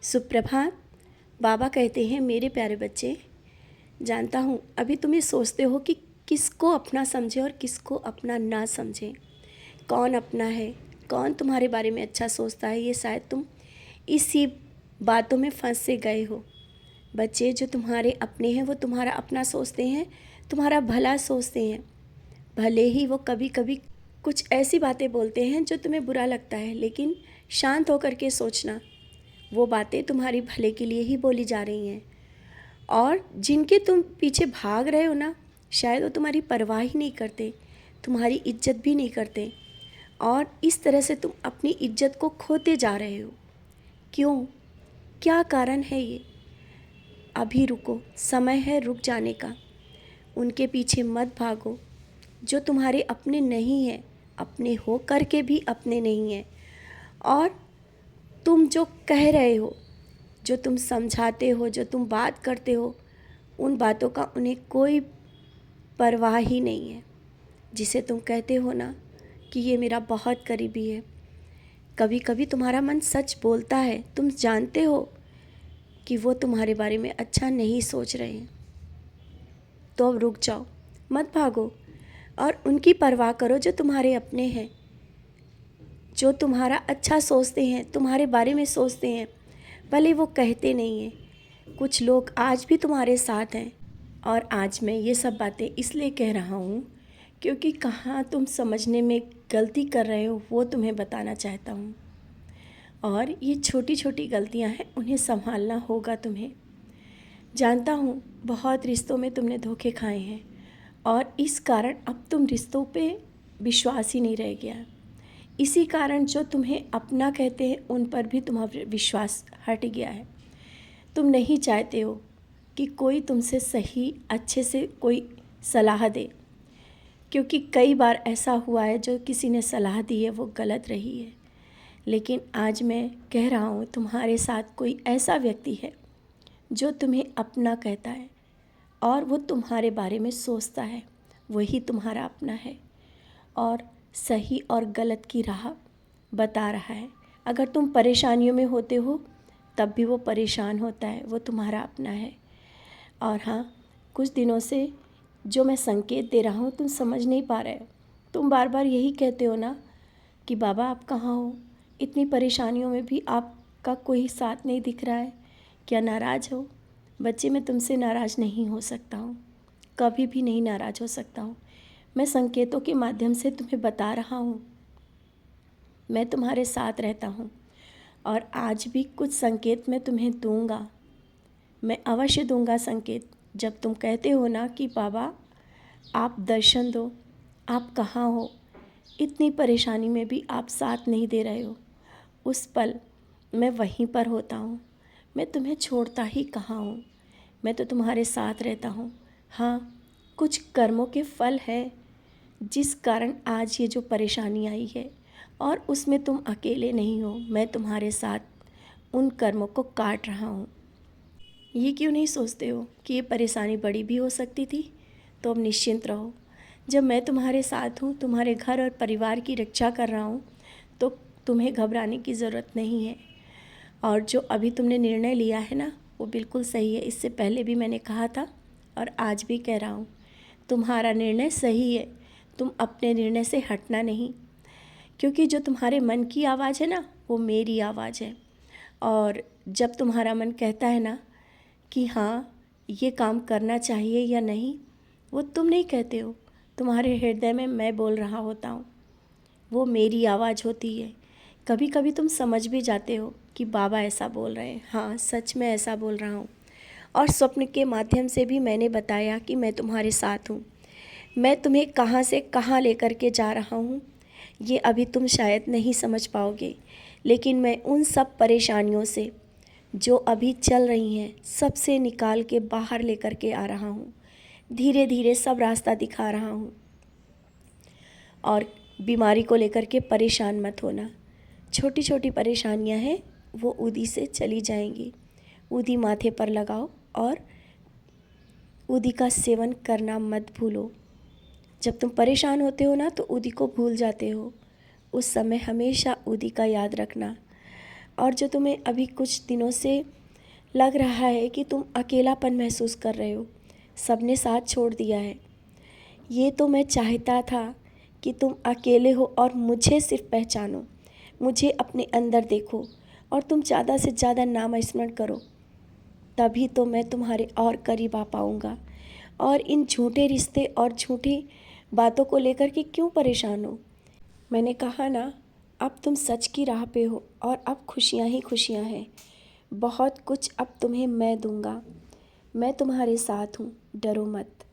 सुप्रभात। बाबा कहते हैं, मेरे प्यारे बच्चे, जानता हूँ अभी तुम ये सोचते हो कि किसको अपना समझे और किसको अपना ना समझे, कौन अपना है, कौन तुम्हारे बारे में अच्छा सोचता है। ये शायद तुम इसी बातों में फंस से गए हो। बच्चे, जो तुम्हारे अपने हैं वो तुम्हारा अपना सोचते हैं, तुम्हारा भला सोचते हैं। भले ही वो कभी कभी कुछ ऐसी बातें बोलते हैं जो तुम्हें बुरा लगता है, लेकिन शांत होकर के सोचना, वो बातें तुम्हारी भले के लिए ही बोली जा रही हैं। और जिनके तुम पीछे भाग रहे हो ना, शायद वो तुम्हारी परवाह ही नहीं करते, तुम्हारी इज्जत भी नहीं करते, और इस तरह से तुम अपनी इज्जत को खोते जा रहे हो। क्यों? क्या कारण है ये? अभी रुको, समय है रुक जाने का। उनके पीछे मत भागो जो तुम्हारे अपने नहीं हैं, अपने हो करके भी अपने नहीं हैं। और तुम जो कह रहे हो, जो तुम समझाते हो, जो तुम बात करते हो, उन बातों का उन्हें कोई परवाह ही नहीं है। जिसे तुम कहते हो ना कि ये मेरा बहुत करीबी है, कभी कभी तुम्हारा मन सच बोलता है। तुम जानते हो कि वो तुम्हारे बारे में अच्छा नहीं सोच रहे हैं, तो अब रुक जाओ, मत भागो और उनकी परवाह करो जो तुम्हारे अपने हैं, जो तुम्हारा अच्छा सोचते हैं, तुम्हारे बारे में सोचते हैं। भले वो कहते नहीं हैं, कुछ लोग आज भी तुम्हारे साथ हैं। और आज मैं ये सब बातें इसलिए कह रहा हूँ क्योंकि कहाँ तुम समझने में गलती कर रहे हो वो तुम्हें बताना चाहता हूँ। और ये छोटी छोटी गलतियाँ हैं, उन्हें संभालना होगा तुम्हें। जानता हूँ बहुत रिश्तों में तुमने धोखे खाए हैं, और इस कारण अब तुम रिश्तों पे विश्वास ही नहीं रह गया। इसी कारण जो तुम्हें अपना कहते हैं उन पर भी तुम्हारा विश्वास हट गया है। तुम नहीं चाहते हो कि कोई तुमसे सही अच्छे से कोई सलाह दे, क्योंकि कई बार ऐसा हुआ है जो किसी ने सलाह दी है वो गलत रही है। लेकिन आज मैं कह रहा हूँ, तुम्हारे साथ कोई ऐसा व्यक्ति है जो तुम्हें अपना कहता है और वो तुम्हारे बारे में सोचता है, वही तुम्हारा अपना है और सही और गलत की राह बता रहा है। अगर तुम परेशानियों में होते हो तब भी वो परेशान होता है, वो तुम्हारा अपना है। और हाँ, कुछ दिनों से जो मैं संकेत दे रहा हूँ तुम समझ नहीं पा रहे हो। तुम बार बार यही कहते हो ना कि बाबा आप कहाँ हो, इतनी परेशानियों में भी आपका कोई साथ नहीं दिख रहा है, क्या नाराज़ हो? बच्चे, मैं तुमसे नाराज़ नहीं हो सकता हूँ, कभी भी नहीं नाराज़ हो सकता हूँ। मैं संकेतों के माध्यम से तुम्हें बता रहा हूँ, मैं तुम्हारे साथ रहता हूँ और आज भी कुछ संकेत मैं तुम्हें दूंगा, मैं अवश्य दूंगा संकेत। जब तुम कहते हो ना कि बाबा आप दर्शन दो, आप कहाँ हो, इतनी परेशानी में भी आप साथ नहीं दे रहे हो, उस पल मैं वहीं पर होता हूँ। मैं तुम्हें छोड़ता ही कहाँ हूँ, मैं तो तुम्हारे साथ रहता हूँ। हाँ, कुछ कर्मों के फल है जिस कारण आज ये जो परेशानी आई है, और उसमें तुम अकेले नहीं हो, मैं तुम्हारे साथ उन कर्मों को काट रहा हूँ। ये क्यों नहीं सोचते हो कि ये परेशानी बड़ी भी हो सकती थी? तो अब निश्चिंत रहो, जब मैं तुम्हारे साथ हूँ, तुम्हारे घर और परिवार की रक्षा कर रहा हूँ, तो तुम्हें घबराने की ज़रूरत नहीं है। और जो अभी तुमने निर्णय लिया है ना, वो बिल्कुल सही है। इससे पहले भी मैंने कहा था और आज भी कह रहा हूँ, तुम्हारा निर्णय सही है। तुम अपने निर्णय से हटना नहीं, क्योंकि जो तुम्हारे मन की आवाज़ है ना, वो मेरी आवाज़ है। और जब तुम्हारा मन कहता है ना कि हाँ ये काम करना चाहिए या नहीं, वो तुम नहीं कहते हो, तुम्हारे हृदय में मैं बोल रहा होता हूँ, वो मेरी आवाज़ होती है। कभी कभी तुम समझ भी जाते हो कि बाबा ऐसा बोल रहे हैं, हाँ सच में ऐसा बोल रहा हूँ। और स्वप्न के माध्यम से भी मैंने बताया कि मैं तुम्हारे साथ हूँ, मैं तुम्हें कहाँ से कहाँ लेकर के जा रहा हूँ ये अभी तुम शायद नहीं समझ पाओगे। लेकिन मैं उन सब परेशानियों से जो अभी चल रही हैं सबसे निकाल के बाहर लेकर के आ रहा हूँ, धीरे धीरे सब रास्ता दिखा रहा हूँ। और बीमारी को लेकर के परेशान मत होना, छोटी छोटी परेशानियाँ हैं, वो ऊदी से चली जाएंगी। ऊदी माथे पर लगाओ और ऊदी का सेवन करना मत भूलो। जब तुम परेशान होते हो ना तो ऊदी को भूल जाते हो, उस समय हमेशा ऊदी का याद रखना। और जो तुम्हें अभी कुछ दिनों से लग रहा है कि तुम अकेलापन महसूस कर रहे हो, सबने साथ छोड़ दिया है, ये तो मैं चाहता था कि तुम अकेले हो और मुझे सिर्फ पहचानो, मुझे अपने अंदर देखो और तुम ज़्यादा से ज़्यादा नाम स्मरण करो, तभी तो मैं तुम्हारे और करीब आ पाऊँगा। और इन झूठे रिश्ते और झूठी बातों को लेकर के क्यों परेशान हो? मैंने कहा ना, अब तुम सच की राह पे हो और अब खुशियाँ ही खुशियाँ हैं। बहुत कुछ अब तुम्हें मैं दूंगा। मैं तुम्हारे साथ हूँ, डरो मत।